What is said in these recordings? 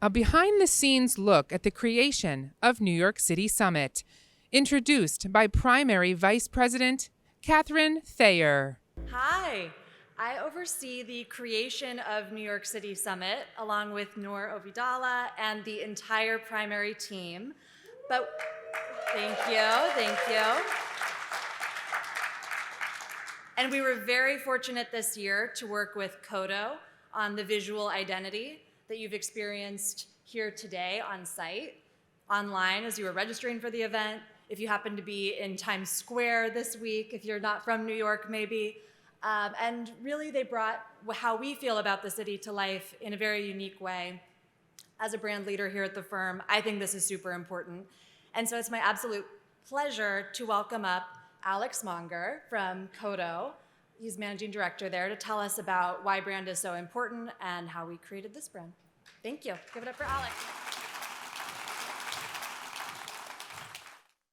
a behind-the-scenes look at the creation of New York City Summit, introduced by Primary Vice President Catherine Thayer. Hi, I oversee the creation of New York City Summit along with Noor Ovidala and the entire Primary team. But thank you. And we were very fortunate this year to work with Kodo on the visual identity that you've experienced here today on site, online as you were registering for the event, if you happen to be in Times Square this week, if you're not from New York maybe. And really they brought how we feel about the city to life in a very unique way. As a brand leader here at the firm, I think this is super important. And so it's my absolute pleasure to welcome up Alex Monger from Kodo. He's managing director there to tell us about why brand is so important and how we created this brand. Thank you. Give it up for Alex.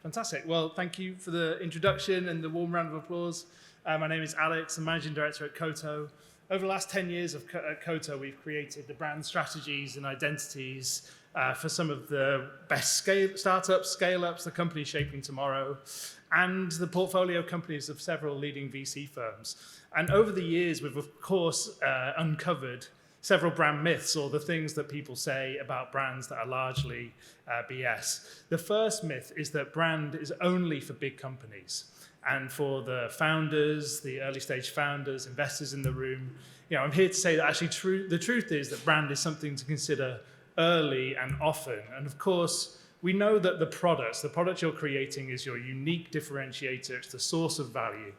Fantastic. Well, thank you for the introduction and the warm round of applause. My name is Alex. I'm managing director at Kodo. Over the last 10 years at Kodo, we've created the brand strategies and identities for some of the best startups, scale-ups, the companies shaping tomorrow, and the portfolio companies of several leading VC firms. And over the years, we've of course uncovered several brand myths, or the things that people say about brands that are largely BS. The first myth is that brand is only for big companies. And for the founders, the early stage founders, investors in the room, I'm here to say that actually the truth is that brand is something to consider early and often. And of course, we know that the product you're creating is your unique differentiator, it's the source of value.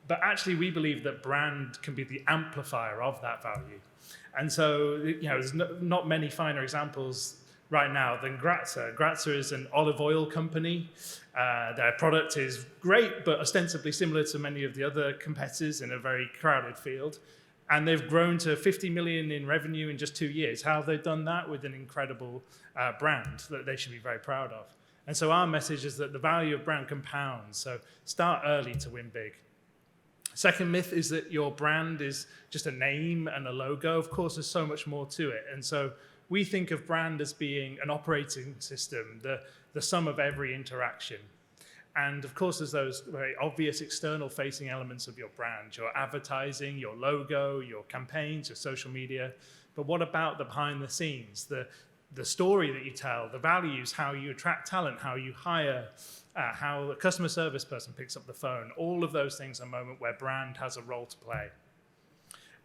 But actually, we believe that brand can be the amplifier of that value. And so, there's not many finer examples right now than Grazia. Grazia is an olive oil company. Their product is great, but ostensibly similar to many of the other competitors in a very crowded field. And they've grown to 50 million in revenue in just 2 years. How have they done that? With an incredible brand that they should be very proud of. And so our message is that the value of brand compounds. So start early to win big. Second myth is that your brand is just a name and a logo. Of course, there's so much more to it. And so we think of brand as being an operating system, the sum of every interaction. And of course, there's those very obvious external facing elements of your brand, your advertising, your logo, your campaigns, your social media. But what about the behind the scenes, the story that you tell, the values, how you attract talent, how you hire, how the customer service person picks up the phone? All of those things are a moment where brand has a role to play.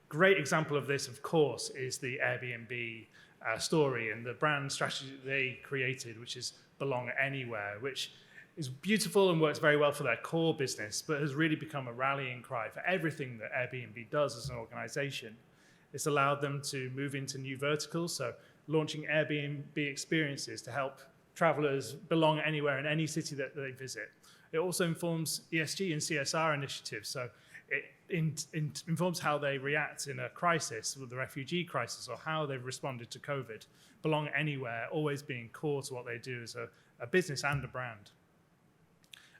Great example of this, of course, is the Airbnb story and the brand strategy that they created, which is Belong Anywhere, which is beautiful and works very well for their core business, but has really become a rallying cry for everything that Airbnb does as an organization. It's allowed them to move into new verticals, so launching Airbnb experiences to help travelers belong anywhere in any city that they visit. It also informs ESG and CSR initiatives, so it informs how they react in a crisis, with the refugee crisis, or how they've responded to COVID. Belong Anywhere always being core to what they do as a business and a brand.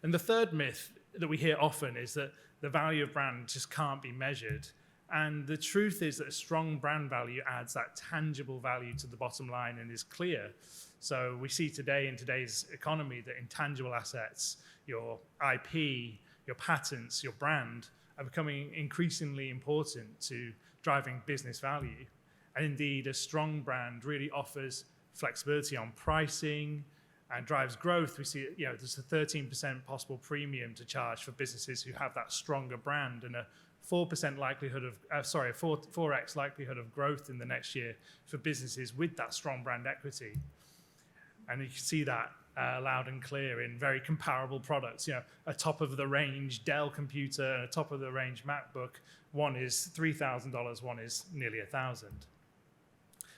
And the third myth that we hear often is that the value of brand just can't be measured. And the truth is that a strong brand value adds that tangible value to the bottom line and is clear. So we see today in today's economy that intangible assets, your IP, your patents, your brand, are becoming increasingly important to driving business value. And indeed, a strong brand really offers flexibility on pricing and drives growth. We see, there's a 13% possible premium to charge for businesses who have that stronger brand, and a 4% likelihood of, 4x likelihood of growth in the next year for businesses with that strong brand equity. And you can see that loud and clear in very comparable products. A top-of-the-range Dell computer and a top-of-the-range MacBook. One is $3,000, one is nearly $1,000.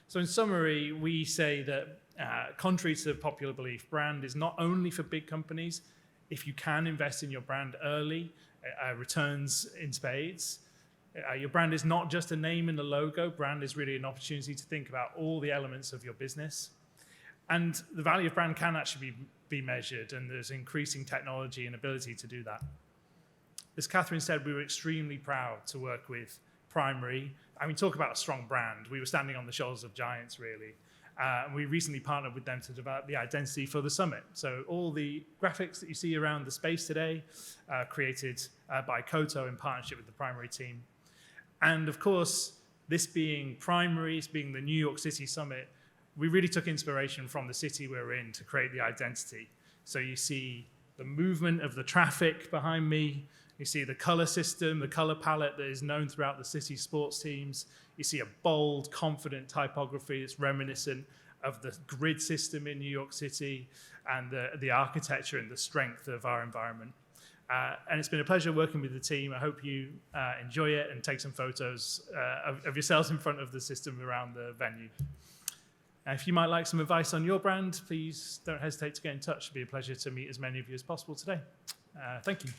So in summary, we say that contrary to popular belief, brand is not only for big companies. If you can invest in your brand early, returns in spades. Your brand is not just a name and a logo. Brand is really an opportunity to think about all the elements of your business. And the value of brand can actually be measured, and there's increasing technology and ability to do that. As Catherine said, we were extremely proud to work with Primary. I mean, talk about a strong brand. We were standing on the shoulders of giants, really. We recently partnered with them to develop the identity for the summit. So all the graphics that you see around the space today are created by Koto in partnership with the Primary team. And of course, this being Primaries, being the New York City Summit, we really took inspiration from the city we're in to create the identity. So you see the movement of the traffic behind me. You see the color system, the color palette that is known throughout the city sports teams. You see a bold, confident typography that's reminiscent of the grid system in New York City and the architecture and the strength of our environment. And it's been a pleasure working with the team. I hope you enjoy it and take some photos of yourselves in front of the system around the venue. If you might like some advice on your brand, please don't hesitate to get in touch. It'd be a pleasure to meet as many of you as possible today. Thank you.